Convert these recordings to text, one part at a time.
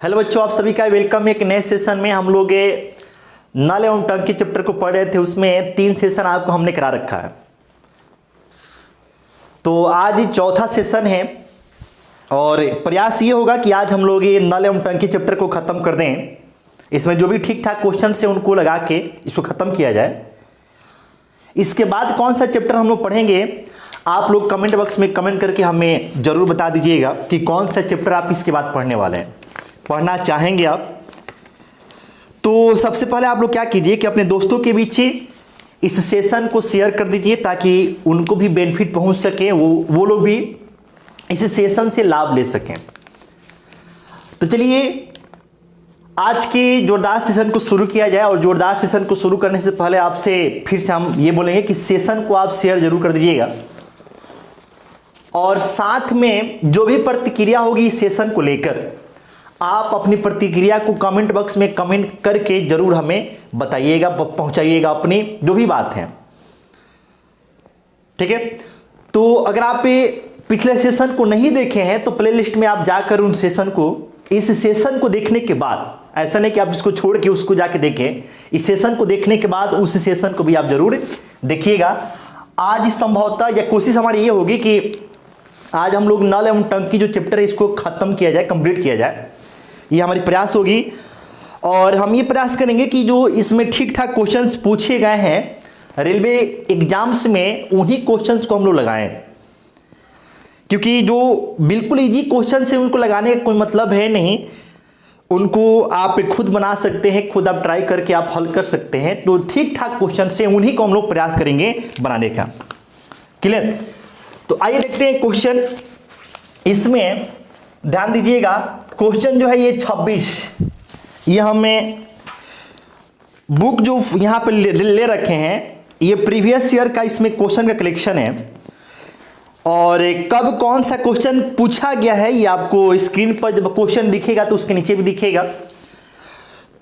Hello बच्चों, आप सभी का वेलकम। एक नए सेशन में हम लोग नल एवं टंकी चैप्टर को पढ़ रहे थे। उसमें 3 सेशन आपको हमने करा रखा है, तो आज चौथा सेशन है और प्रयास ये होगा कि आज हम लोग ये नल एवं टंकी चैप्टर को खत्म कर दें। इसमें जो भी ठीक ठाक क्वेश्चन है उनको लगा के इसको खत्म किया जाए। इसके बाद कौन सा चैप्टर हम लोग पढ़ेंगे, आप लोग कमेंट बॉक्स में कमेंट करके हमें जरूर बता दीजिएगा कि कौन सा चैप्टर आप इसके बाद पढ़ने वाले हैं, पढ़ना चाहेंगे आप। तो सबसे पहले आप लोग क्या कीजिए कि अपने दोस्तों के बीच इस सेशन को शेयर कर दीजिए ताकि उनको भी बेनिफिट पहुंच सके, वो लोग भी इस सेशन से लाभ ले सकें। तो चलिए आज के जोरदार सेशन को शुरू किया जाए। और जोरदार सेशन को शुरू करने से पहले आपसे फिर से हम ये बोलेंगे कि सेशन को आप शेयर जरूर कर दीजिएगा और साथ में जो भी प्रतिक्रिया होगी इस सेशन को लेकर आप अपनी प्रतिक्रिया को कमेंट बॉक्स में कमेंट करके जरूर हमें बताइएगा, पहुंचाइएगा अपनी जो भी बात है, ठीक है। तो अगर आप पिछले सेशन को नहीं देखे हैं तो प्लेलिस्ट में आप जाकर उन सेशन को, इस सेशन को देखने के बाद, ऐसा नहीं कि आप इसको छोड़ के उसको जाके देखें, इस सेशन को देखने के बाद उस सेशन को भी आप जरूर देखिएगा। आज संभवतः या कोशिश हमारी ये होगी कि आज हम लोग नल एवं टंकी जो चैप्टर है इसको खत्म किया जाए, कंप्लीट किया जाए, ये हमारी प्रयास होगी। और हम ये प्रयास करेंगे कि जो इसमें ठीक ठाक क्वेश्चंस पूछे गए हैं रेलवे एग्जाम्स में, उन्हीं क्वेश्चंस को हम लोग लगाएं, क्योंकि जो बिल्कुल इजी क्वेश्चन है उनको लगाने का कोई मतलब है नहीं। उनको आप खुद बना सकते हैं, खुद आप ट्राई करके आप हल कर सकते हैं। तो ठीक ठाक क्वेश्चन है उन्हीं को हम लोग प्रयास करेंगे बनाने का। क्लियर? तो आइए देखते हैं क्वेश्चन। इसमें ध्यान दीजिएगा, क्वेश्चन जो है ये 26, ये हमें बुक जो यहां पे ले रखे हैं ये प्रीवियस ईयर का इसमें क्वेश्चन का कलेक्शन है। और कब कौन सा क्वेश्चन पूछा गया है ये आपको स्क्रीन पर जब क्वेश्चन दिखेगा तो उसके नीचे भी दिखेगा।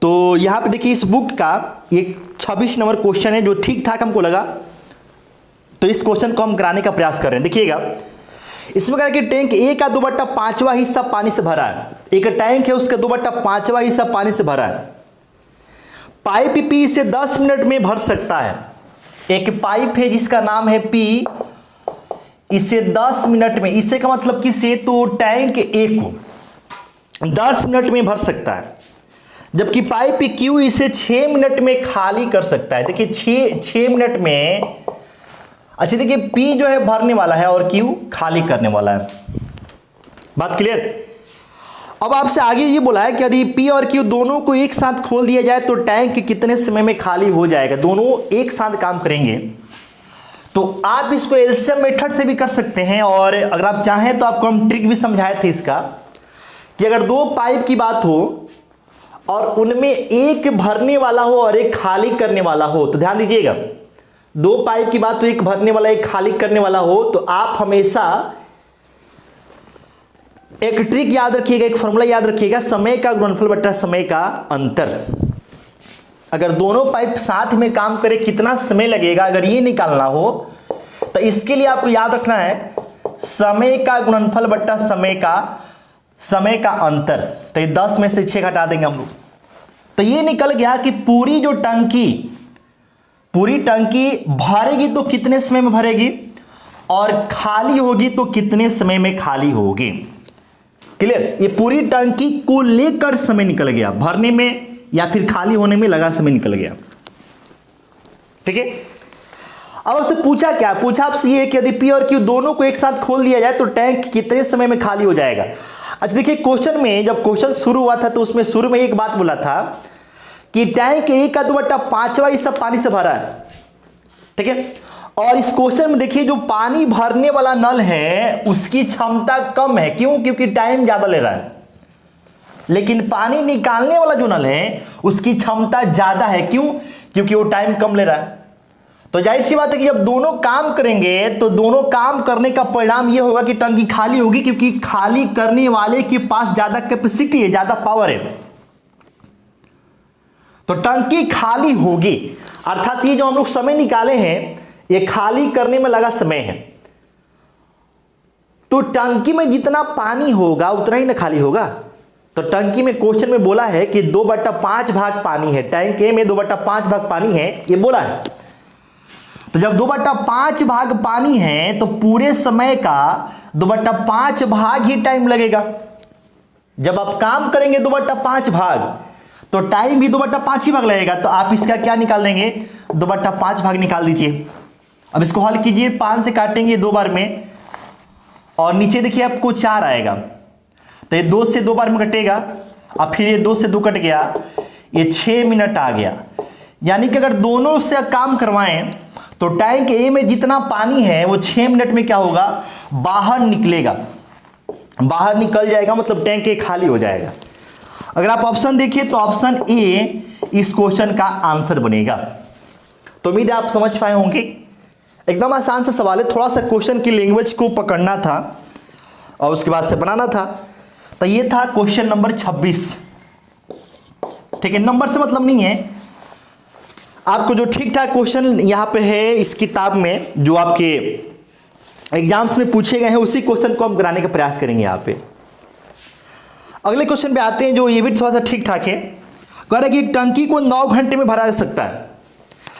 तो यहां पे देखिए इस बुक का ये 26 नंबर क्वेश्चन है जो ठीक ठाक हमको लगा, तो इस क्वेश्चन को हम कराने का प्रयास कर रहे हैं। देखिएगा इसमें कहा कि टैंक ए का 2/5वां हिस्सा पानी से भरा है। एक टैंक है उसका 2/5वां हिस्सा पानी से भरा है। पाइप पी इसे 10 मिनट में भर सकता है। एक पाइप है जिसका नाम है पी, इसे 10 मिनट में, इसे का मतलब किसे, तो टैंक ए को 10 मिनट में भर सकता है, जबकि पाइप क्यू इसे 6 मिनट में खाली कर सकता है। देखिए 6 मिनट में, अच्छा देखिए पी जो है भरने वाला है और क्यू खाली करने वाला है। बात क्लियर? अब आपसे आगे ये बोला है कि यदि पी और क्यू दोनों को एक साथ खोल दिया जाए तो टैंक कितने समय में खाली हो जाएगा। दोनों एक साथ काम करेंगे तो आप इसको एलसीएम मेथड से भी कर सकते हैं। और अगर आप चाहें तो आपको हम ट्रिक भी समझाए थे इसका, कि अगर 2 पाइप की बात हो और उनमें एक भरने वाला हो और एक खाली करने वाला हो, तो ध्यान दीजिएगा 2 पाइप की बात हो, एक भरने वाला एक खाली करने वाला हो, तो आप हमेशा एक ट्रिक याद रखिएगा, एक फॉर्मूला याद रखिएगा, समय का गुणनफल बटा समय का अंतर। अगर दोनों पाइप साथ में काम करें कितना समय लगेगा, अगर ये निकालना हो तो इसके लिए आपको याद रखना है समय का गुणनफल बटा समय का अंतर। तो ये 10 में से 6 घटा देंगे हम लोग, तो ये निकल गया कि पूरी टंकी भरेगी तो कितने समय में भरेगी और खाली होगी तो कितने समय में खाली होगी। क्लियर? ये पूरी टंकी को लेकर समय निकल गया, भरने में या फिर खाली होने में लगा समय निकल गया। ठीक है? अब आपसे पूछा क्या, पूछा आपसे ये कि यदि पी और क्यू दोनों को एक साथ खोल दिया जाए तो टैंक कितने समय में खाली हो जाएगा। अच्छा देखिए क्वेश्चन में, जब क्वेश्चन शुरू हुआ था तो उसमें शुरू में एक बात बोला था कि टैंक ए का 2/5वां हिस्सा पानी से भरा है। ठीक है? और इस क्वेश्चन में देखिए जो पानी भरने वाला नल है उसकी क्षमता कम है। क्यों? क्योंकि टाइम ज्यादा ले रहा है। लेकिन पानी निकालने वाला जो नल है उसकी क्षमता ज्यादा है। क्यों? क्योंकि वो टाइम कम ले रहा है। तो जाहिर सी बात है कि जब दोनों काम करेंगे तो दोनों काम करने का परिणाम यह होगा कि टंकी खाली होगी, क्योंकि खाली करने वाले के पास ज्यादा कैपेसिटी है, ज्यादा पावर है, तो टंकी खाली होगी। अर्थात ये जो हम लोग समय निकाले हैं ये खाली करने में लगा समय है। तो टंकी में जितना पानी होगा उतना ही ना खाली होगा। तो टंकी में क्वेश्चन में बोला है कि 2/5 भाग पानी है, टैंक ए में 2/5 भाग पानी है, ये बोला है। तो जब 2/5 भाग पानी है तो पूरे समय का 2/5 भाग ही टाइम लगेगा। जब आप काम करेंगे 2/5 भाग तो टाइम भी 2/5 ही भाग लगेगा। तो आप इसका क्या निकाल देंगे, 2/5 भाग निकाल दीजिए। अब इसको हल कीजिए, 5 से काटेंगे 2 बार में और नीचे देखिए आपको 4 आएगा। तो ये 2 से 2 बार में कटेगा, अब फिर ये 2 से 2 कट गया, ये 6 मिनट आ गया। यानी कि अगर दोनों से काम करवाएं तो टैंक ए में जितना पानी है वो 6 मिनट में क्या होगा, बाहर निकलेगा, बाहर निकल जाएगा, मतलब टैंक ए खाली हो जाएगा। अगर आप ऑप्शन देखिए तो ऑप्शन ए इस क्वेश्चन का आंसर बनेगा। तो उम्मीद है आप समझ पाए होंगे, एकदम आसान सा सवाल है, थोड़ा सा क्वेश्चन की लैंग्वेज को पकड़ना था और उसके बाद से बनाना था। तो ये था क्वेश्चन नंबर 26। ठीक है, नंबर से मतलब नहीं है, आपको जो ठीक ठाक क्वेश्चन यहाँ पे है इस किताब में जो आपके एग्जाम्स में पूछे गए हैं उसी क्वेश्चन को हम कराने का प्रयास करेंगे यहाँ पे। अगले क्वेश्चन पे आते हैं जो ये भी थोड़ा सा ठीक ठाक है। कह रहा है कि टंकी को 9 घंटे में भरा जा सकता है,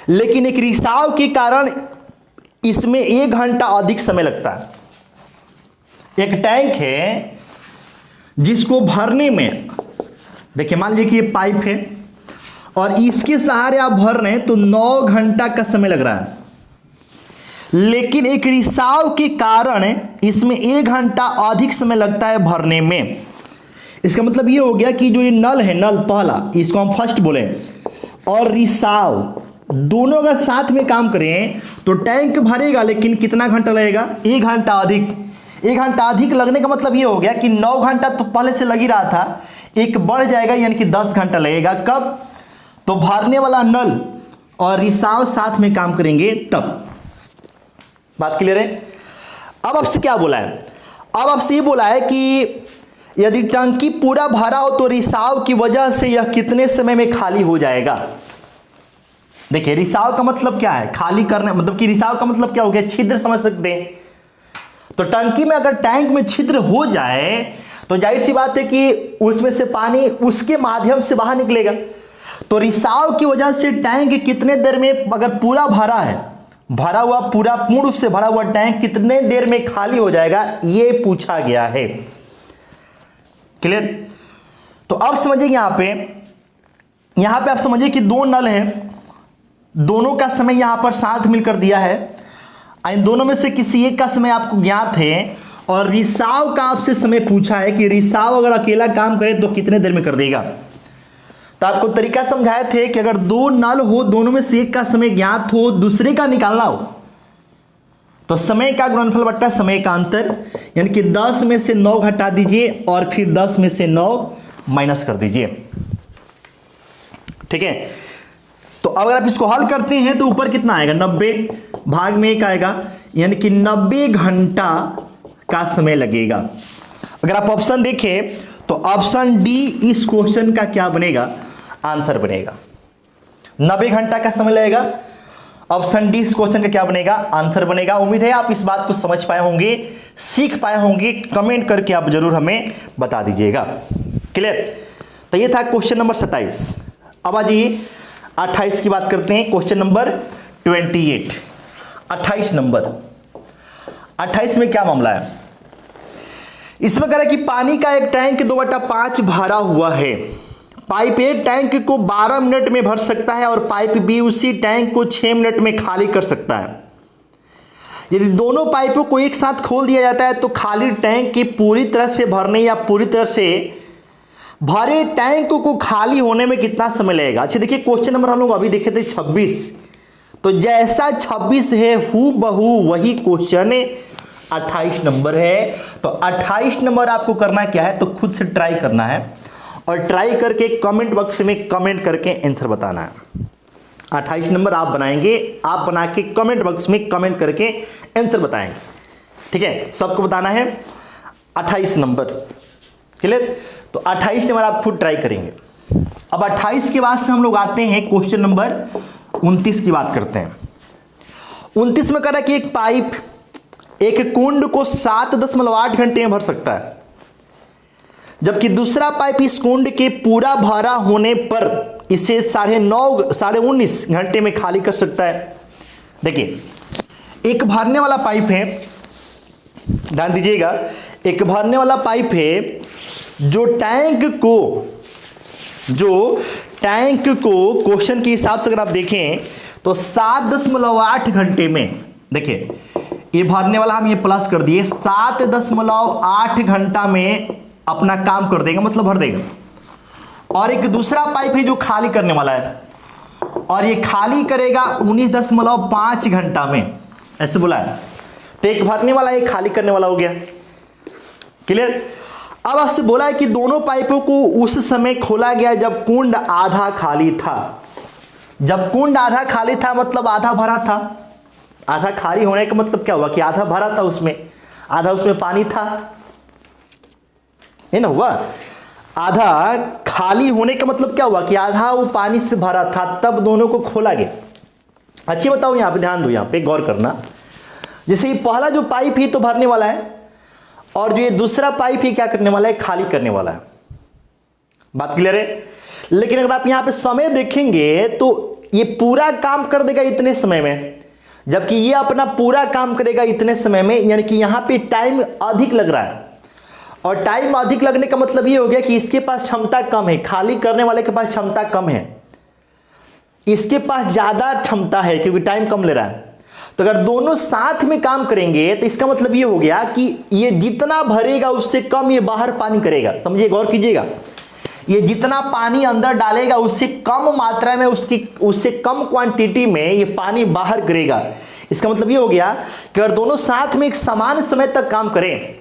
लेकिन एक रिसाव के कारण इसमें 1 घंटा अधिक समय लगता है। एक टैंक है जिसको भरने में, देखिए मान लीजिए कि ये पाइप है और इसके सहारे आप भर रहे हैं तो 9 घंटा का समय लग रहा है, लेकिन एक रिसाव के कारण इसमें 1 घंटा अधिक समय लगता है भरने में। इसका मतलब ये हो गया कि जो ये नल है, नल पहला, इसको हम फर्स्ट बोले, और रिसाव दोनों अगर साथ में काम करें तो टैंक भरेगा, लेकिन कितना घंटा लगेगा, 1 घंटा अधिक। 1 घंटा अधिक लगने का मतलब ये हो गया कि 9 घंटा तो पहले से लग ही रहा था, एक बढ़ जाएगा, यानी कि 10 घंटा लगेगा। कब, तो भरने वाला नल और रिसाव साथ में काम करेंगे तब। बात क्लियर है। अब आपसे क्या बोला है, अब आपसे ये बोला है कि यदि टंकी पूरा भरा हो तो रिसाव की वजह से यह कितने समय में खाली हो जाएगा। देखिए रिसाव का मतलब क्या है, खाली करने, मतलब कि रिसाव का मतलब क्या हो गया, छिद्र समझ सकते हैं। तो टंकी में अगर टैंक में छिद्र हो जाए तो जाहिर सी बात है कि उसमें से पानी उसके माध्यम से बाहर निकलेगा। तो रिसाव की वजह से टैंक कितने देर में, अगर पूरा भरा है, भरा हुआ पूरा पूर्ण रूप से भरा हुआ टैंक कितने देर में खाली हो जाएगा, ये पूछा गया है। क्लियर। तो अब समझिए यहां पे आप समझिए कि 2 नल हैं, दोनों का समय यहां पर साथ मिलकर दिया है, इन दोनों में से किसी एक का समय आपको ज्ञात है और रिसाव का आपसे समय पूछा है कि रिसाव अगर अकेला काम करे तो कितने देर में कर देगा। तो आपको तरीका समझाए थे कि अगर 2 नल हो, दोनों में से एक का समय ज्ञात हो, दूसरे का निकालना हो, तो समय का गुणनफल बट्टा समय का अंतर, यानी कि 10 में से 9 घटा दीजिए और फिर 10 में से 9 माइनस कर दीजिए। ठीक है। तो अगर आप इसको हल करते हैं तो ऊपर कितना आएगा, 90 भाग में 1 आएगा, यानी कि 90 घंटा का समय लगेगा। अगर आप ऑप्शन देखें तो ऑप्शन डी इस क्वेश्चन का क्या बनेगा, आंसर बनेगा। 90 घंटा का समय लगेगा, ऑप्शन डी इस क्वेश्चन का क्या बनेगा, आंसर बनेगा। उम्मीद है आप इस बात को समझ पाए होंगे, सीख पाए होंगे, कमेंट करके आप जरूर हमें बता दीजिएगा। क्लियर। तो ये था क्वेश्चन नंबर 27। अब आ जाइए 28 की बात करते हैं, क्वेश्चन नंबर 28। 28 नंबर, 28 में क्या मामला है, इसमें कह रहा है कि पानी का एक टैंक 2/5 भरा हुआ है। पाइप ए टैंक को 12 मिनट में भर सकता है और पाइप बी उसी टैंक को 6 मिनट में खाली कर सकता है। यदि दोनों पाइपों को एक साथ खोल दिया जाता है तो खाली टैंक की पूरी तरह से भरने या पूरी तरह से भरे टैंक को खाली होने में कितना समय लगेगा। अच्छा देखिए क्वेश्चन नंबर हम लोग अभी देखे थे 26, तो जैसा 26 है हूबहू वही क्वेश्चन 28 नंबर है। तो 28 नंबर आपको करना क्या है, तो खुद से ट्राई करना है और ट्राई करके कमेंट बॉक्स में कमेंट करके आंसर बताना है। 28 नंबर आप बनाएंगे, आप बना के कमेंट बॉक्स में कमेंट करके आंसर बताएंगे। ठीक है, सबको बताना है 28 नंबर। क्लियर। तो 28 नंबर आप खुद ट्राई करेंगे। अब 28 के बाद से हम लोग आते हैं क्वेश्चन नंबर 29 की बात करते हैं। 29 में कह रहा है कि एक पाइप एक कुंड को 7.8 घंटे में भर सकता है, जबकि दूसरा पाइप इस कुंड के पूरा भरा होने पर इसे 19.5 घंटे में खाली कर सकता है। देखिए, एक भरने वाला पाइप है, ध्यान दीजिएगा, एक भरने वाला पाइप है जो टैंक को क्वेश्चन के हिसाब से अगर आप देखें तो 7.8 घंटे में, देखिए ये भरने वाला हम ये प्लस कर दिए, 7.8 घंटा में अपना काम कर देगा, मतलब भर देगा। और एक दूसरा पाइप है जो खाली करने वाला है, और ये खाली करेगा 19.5 घंटा में, ऐसे बोला है। तो एक भरने वाला एक खाली करने वाला हो गया, क्लियर। अब आपसे बोला है कि दोनों पाइपों को उस समय खोला गया जब कुंड आधा खाली था। जब कुंड आधा खाली था मतलब आधा भरा था। आधा खाली होने का मतलब क्या हुआ कि आधा भरा था, उसमें आधा उसमें पानी था, है ना। हुआ आधा खाली होने का मतलब क्या हुआ कि आधा वो पानी से भरा था, तब दोनों को खोला गया। अच्छी बताओ, यहां पे ध्यान दो, यहां पे गौर करना। जैसे ये पहला जो पाइप है तो भरने वाला है, और जो ये दूसरा पाइप है क्या करने वाला है, खाली करने वाला है। बात क्लियर है। लेकिन अगर आप यहां पे समय देखेंगे तो ये पूरा काम कर देगा इतने समय में, जबकि ये अपना पूरा काम करेगा इतने समय में, यानी कि यहां पे टाइम अधिक लग रहा है। और टाइम अधिक लगने का मतलब ये हो गया कि इसके पास क्षमता कम है, खाली करने वाले के पास क्षमता कम है, इसके पास ज्यादा क्षमता है क्योंकि टाइम कम ले रहा है। तो अगर दोनों साथ में काम करेंगे तो इसका मतलब ये हो गया कि ये जितना भरेगा उससे कम ये बाहर पानी करेगा। समझिए, गौर कीजिएगा, ये जितना पानी अंदर डालेगा उससे कम मात्रा में, उससे कम क्वांटिटी में ये पानी बाहर करेगा। इसका मतलब ये हो गया कि अगर दोनों साथ में एक समान समय तक काम करें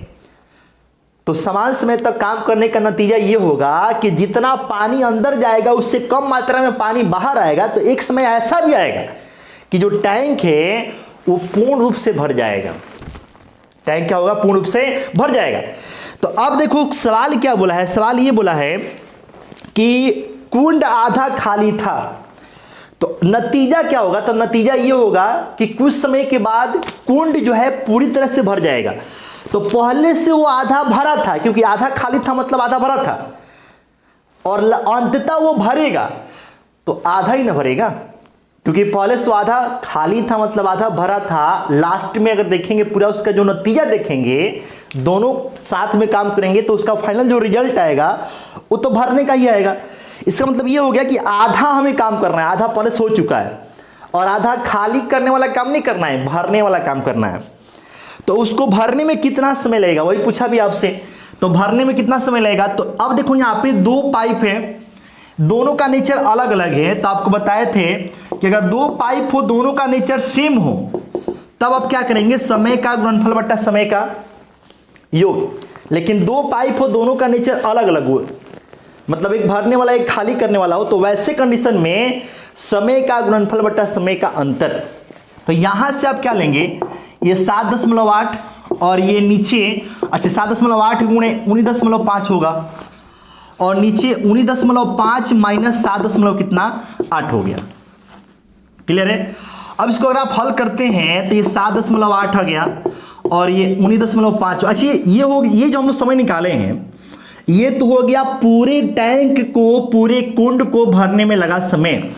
तो समान समय तक काम करने का नतीजा ये होगा कि जितना पानी अंदर जाएगा उससे कम मात्रा में पानी बाहर आएगा। तो एक समय ऐसा भी आएगा कि जो टैंक है वो पूर्ण रूप से भर जाएगा। टैंक क्या होगा, पूर्ण रूप से भर जाएगा। तो अब देखो सवाल क्या बोला है, सवाल ये बोला है कि कुंड आधा खाली था, तो नतीजा क्या होगा, तो नतीजा ये होगा कि कुछ समय के बाद कुंड जो है पूरी तरह से भर जाएगा। तो पहले से वो आधा भरा था, क्योंकि आधा खाली था मतलब आधा भरा था, और अंततः वो भरेगा तो आधा ही ना भरेगा, क्योंकि पहले से आधा खाली था मतलब आधा भरा था। लास्ट में अगर देखेंगे पूरा उसका जो नतीजा देखेंगे, दोनों साथ में काम करेंगे तो उसका फाइनल जो रिजल्ट आएगा वो तो भरने का ही आएगा। इसका मतलब ये हो गया कि आधा हमें काम करना है, आधा पहले से हो चुका है, और आधा खाली करने वाला काम नहीं करना है, भरने वाला काम करना है। तो उसको भरने में कितना समय लगेगा, वही पूछा भी आपसे। तो भरने में कितना समय लगेगा, तो अब देखो यहाँ पे दो पाइप है, दोनों का नेचर अलग अलग है। तो आपको बताए थे कि अगर दो पाइप हो, दोनों का नेचर सेम हो, तब आप क्या करेंगे, समय का गुणनफल बटा समय का योग। लेकिन दो पाइप हो, दोनों का नेचर अलग अलग हो, मतलब एक भरने वाला एक खाली करने वाला हो, तो वैसे कंडीशन में समय का गुणनफल बटा समय का अंतर। तो यहां से आप क्या लेंगे, ये 7.8 और ये नीचे, अच्छा 7.8 गुणे 19.5 होगा, और नीचे 19.5 माइनस 7 कितना 8 हो गया। क्लियर है। अब इसको अगर आप हल करते हैं तो ये 7.8 आ गया और ये 19.5। अच्छा ये हो, ये जो हम लोग समय निकाले हैं ये तो हो गया पूरे टैंक को, पूरे कुंड को भरने में लगा समय।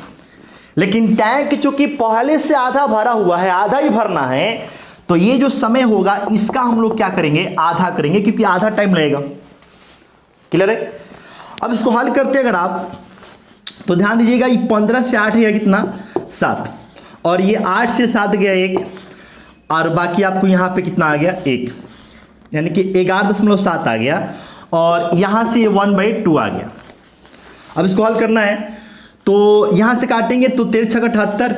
लेकिन टैंक चूंकि पहले से आधा भरा हुआ है, आधा ही भरना है, तो ये जो समय होगा इसका हम लोग क्या करेंगे, आधा करेंगे, क्योंकि आधा टाइम लगेगा। क्लियर है। अब इसको हल करते अगर आप तो ध्यान दीजिएगा, ये 15 से 8 गया कितना 7, और ये 8 से 7 गया 1, और बाकी आपको यहाँ पे कितना आ गया 1, यानी कि 11.7 आ गया, और यहाँ से 1/2 आ गया। अब इसको हल करना है तो यहाँ से काटेंगे तो 13 × 78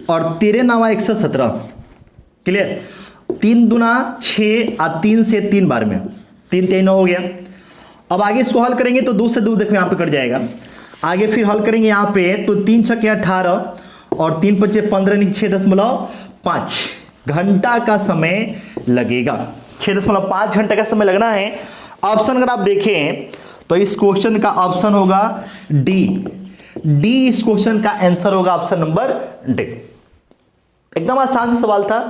और 13 × 9 = 117। क्लियर। 3 दूना 6 और 3 से 3 बार में 3 3 9 हो गया। अब आगे इसको हल करेंगे तो 2 से 2 देखो यहाँ पे कट जाएगा। आगे फिर हल करेंगे यहाँ पे तो 3 × 6 = 18 और 3 × 5 = 15, 6.5 घंटा का समय लगेगा। 6.5 घंटे का समय लगना है। ऑप्शन अगर आप देखें तो इस क्वेश्चन का ऑप्शन होगा डी। इस क्वेश्चन का आंसर होगा ऑप्शन नंबर डी। एकदम आसान सा सवाल था,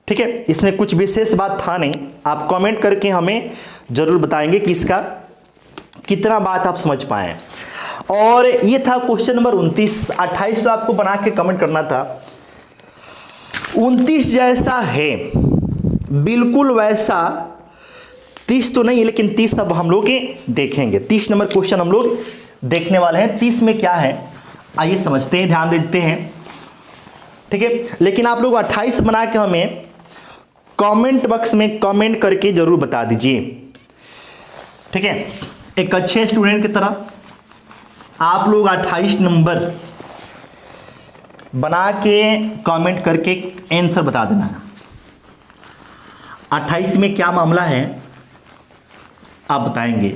ठीक है, इसमें कुछ विशेष बात था नहीं। आप कमेंट करके हमें जरूर बताएंगे कि इसका कितना बात आप समझ पाए। और ये था क्वेश्चन नंबर 29। 28 तो आपको बना के कमेंट करना था। 29 जैसा है बिल्कुल वैसा 30 तो नहीं है, लेकिन 30 अब हम लोग देखेंगे। 30 नंबर क्वेश्चन हम लोग देखने वाले हैं। 30 में क्या है आइए समझते हैं, ध्यान देते हैं, ठीक है। लेकिन आप लोग 28 बना के हमें कमेंट बॉक्स में कमेंट करके जरूर बता दीजिए, ठीक है। एक अच्छे स्टूडेंट की तरह आप लोग 28 नंबर बना के कमेंट करके आंसर बता देना है। 28 में क्या मामला है आप बताएंगे।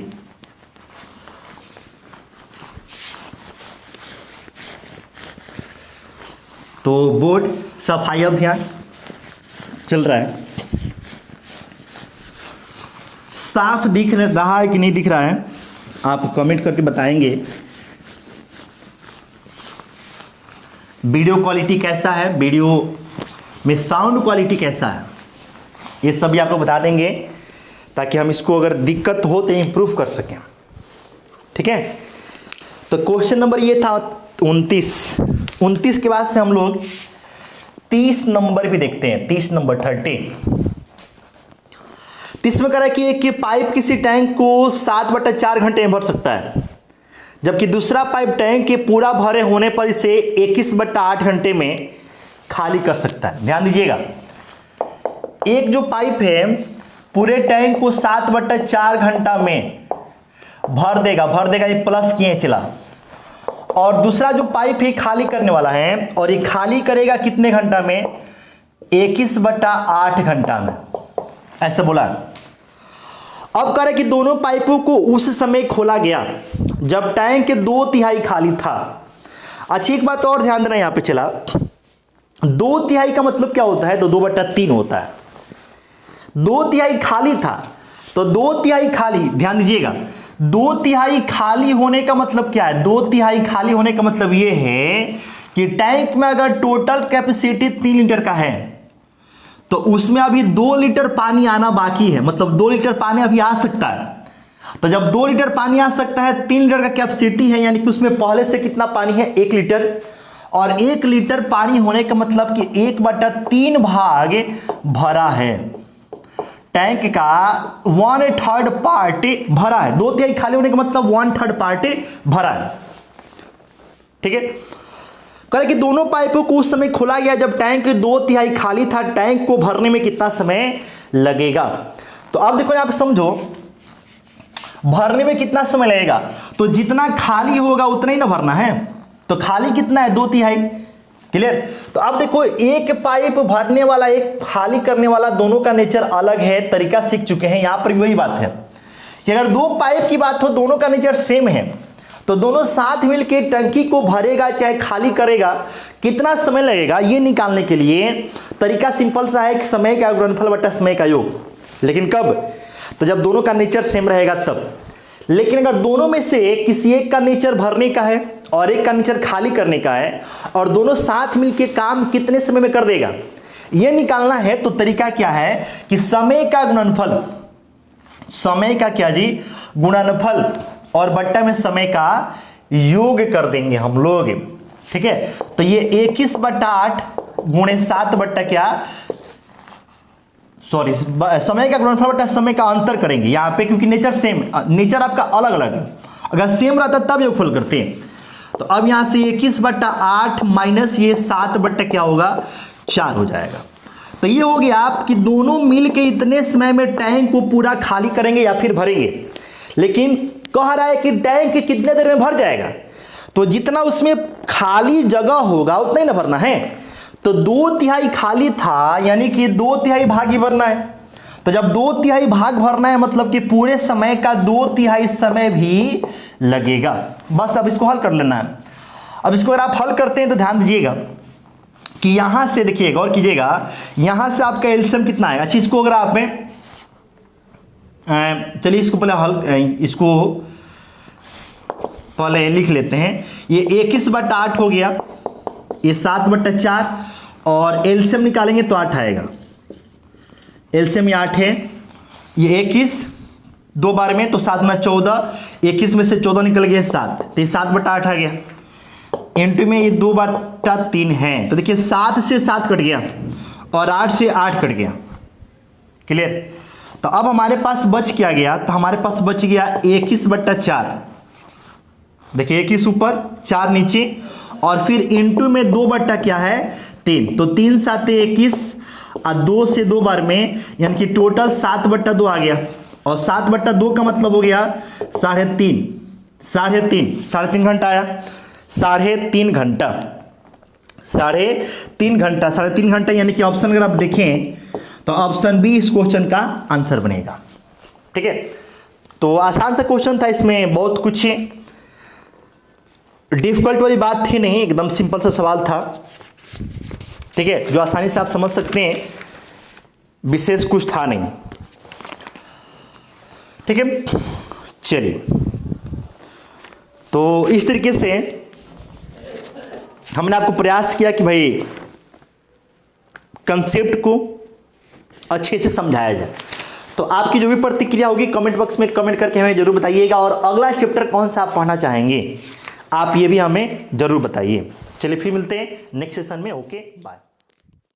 तो बोर्ड सफाई अभियान चल रहा है, साफ दिख रहा है कि नहीं दिख रहा है आप कमेंट करके बताएंगे। वीडियो क्वालिटी कैसा है, वीडियो में साउंड क्वालिटी कैसा है, ये सभी आप लोग बता देंगे ताकि हम इसको अगर दिक्कत हो तो इंप्रूव कर सकें, ठीक है। तो क्वेश्चन नंबर ये था 29 के बाद से हम लोग 30 नंबर भी देखते हैं। 30 नंबर 30 में कह रहा है कि एक पाइप किसी टैंक को 7/4 घंटे में भर सकता है, जबकि दूसरा पाइप टैंक के पूरा भरे होने पर इसे 21/8 घंटे में खाली कर सकता है। ध्यान दीजिएगा, एक जो पाइप है पूरे टैंक को 7/4 घंटा में भर देगा, ये प्लस किए चला। और दूसरा जो पाइप है खाली करने वाला है, और ये खाली करेगा कितने घंटा में, 21/8 घंटा में, ऐसा बोला। अब कह रहे कि दोनों पाइपों को उस समय खोला गया जब टैंक के 2/3 खाली था। अच्छी एक बात और ध्यान देना, यहां पे चला 2/3 का मतलब क्या होता है, तो 2/3 होता है। 2/3 खाली था तो 2/3 खाली, ध्यान दीजिएगा 2/3 खाली होने का मतलब क्या है, 2/3 खाली होने का मतलब यह है कि टैंक में अगर टोटल कैपेसिटी 3 लीटर का है तो उसमें अभी 2 लीटर पानी आना बाकी है, मतलब 2 लीटर पानी अभी आ सकता है। तो जब 2 लीटर पानी आ सकता है, 3 लीटर का कैपेसिटी है, यानी कि उसमें पहले से कितना पानी है, 1 लीटर। और 1 लीटर पानी होने का मतलब कि 1/3 भाग भरा है, टैंक का 1/3 पार्ट भरा है। 2/3 खाली होने का मतलब 1/3 पार्ट भरा है, ठीक है। कह कि दोनों पाइपों को उस समय खोला गया जब टैंक 2/3 खाली था, टैंक को भरने में कितना समय लगेगा। तो अब देखो यहां पे समझो, भरने में कितना समय लगेगा, तो जितना खाली होगा उतना ही ना भरना है। तो खाली कितना है, 2/3, क्लियर। तो अब देखो, एक पाइप भरने वाला एक खाली करने वाला, दोनों का नेचर अलग है, तरीका सीख चुके हैं। यहां पर भी वही बात है कि अगर 2 पाइप की बात हो, दोनों का नेचर सेम है, तो दोनों साथ मिलकर टंकी को भरेगा चाहे खाली करेगा, कितना समय लगेगा ये निकालने के लिए तरीका सिंपल सा है कि समय का गुणनफल बटा समय का योग। लेकिन कब, तो जब दोनों का नेचर सेम रहेगा तब। लेकिन अगर दोनों में से किसी एक का नेचर भरने का है और एक का नेचर खाली करने का है, और दोनों साथ मिलकर काम कितने समय में कर देगा यह निकालना है, तो तरीका क्या है कि समय का गुणनफल, समय का क्या जी, गुणनफल, और बट्टा में समय का योग कर देंगे हम लोग, ठीक है। तो ये 21/8 गुणे 7 बट्टा क्या, सॉरी, समय का गुणनफल बट्टा समय का अंतर करेंगे यहां पे, क्योंकि नेचर सेम, नेचर आपका अलग अलग है। अगर सेम रहता तब योगफल करते हैं। तो अब यहां से 21/8 माइनस ये 7 बट्टा क्या होगा, 4 हो जाएगा। तो ये हो गया आप कि दोनों मिलकर इतने समय में टैंक को पूरा खाली करेंगे या फिर भरेंगे। लेकिन कह रहा है कि टैंक कितने देर में भर जाएगा, तो जितना उसमें खाली जगह होगा उतना ही ना भरना है। तो 2/3 खाली था, यानी कि 2/3 भाग ही भरना है। तो जब 2/3 भाग भरना है मतलब कि पूरे समय का 2/3 समय भी लगेगा। बस अब इसको हल कर लेना है। अब इसको अगर आप हल करते हैं तो ध्यान दीजिएगा कि यहां से देखिएगा और कीजिएगा, यहां से आपका एलसीएम कितना है। अच्छा, इसको अगर आप में चलिए इसको पहले हल, इसको पहले लिख लेते हैं। ये 21/8 हो गया, ये 7/4, और एलसीएम निकालेंगे तो 8 आएगा। एलसीएम ये 8 है, ये 21 2 बार में, तो 7 में 14, 21 में से 14 निकल गया 7, तो ये 7/8 आ गया। इंटू में ये 2/3 है, तो देखिए 7 से 7 कट गया और 8 से 8 कट गया। क्लियर। तो अब हमारे पास बच क्या गया, तो हमारे पास बच गया 21/4। देखिए 21 ऊपर 4 नीचे, और फिर इंटू में 2/3, तो 3 7 21 और 2 से 2 बार में, यानी कि टोटल 7/2 आ गया। और 7/2 का मतलब हो गया 3.5 घंटा आया। 3.5 घंटा, 3.5 घंटा, यानी कि ऑप्शन अगर आप देखें तो ऑप्शन बी इस क्वेश्चन का आंसर बनेगा। ठीक है, तो आसान सा क्वेश्चन था, इसमें बहुत कुछ डिफिकल्ट वाली बात थी नहीं, एकदम सिंपल सा सवाल था। ठीक है, जो आसानी से आप समझ सकते हैं, विशेष कुछ था नहीं। ठीक है, चलिए, तो इस तरीके से हमने आपको प्रयास किया कि भाई कंसेप्ट को अच्छे से समझाया जाए। तो आपकी जो भी प्रतिक्रिया होगी कमेंट बॉक्स में कमेंट करके हमें जरूर बताइएगा, और अगला चैप्टर कौन सा आप पढ़ना चाहेंगे आप ये भी हमें जरूर बताइए। चलिए फिर मिलते हैं नेक्स्ट सेशन में। Okay, bye.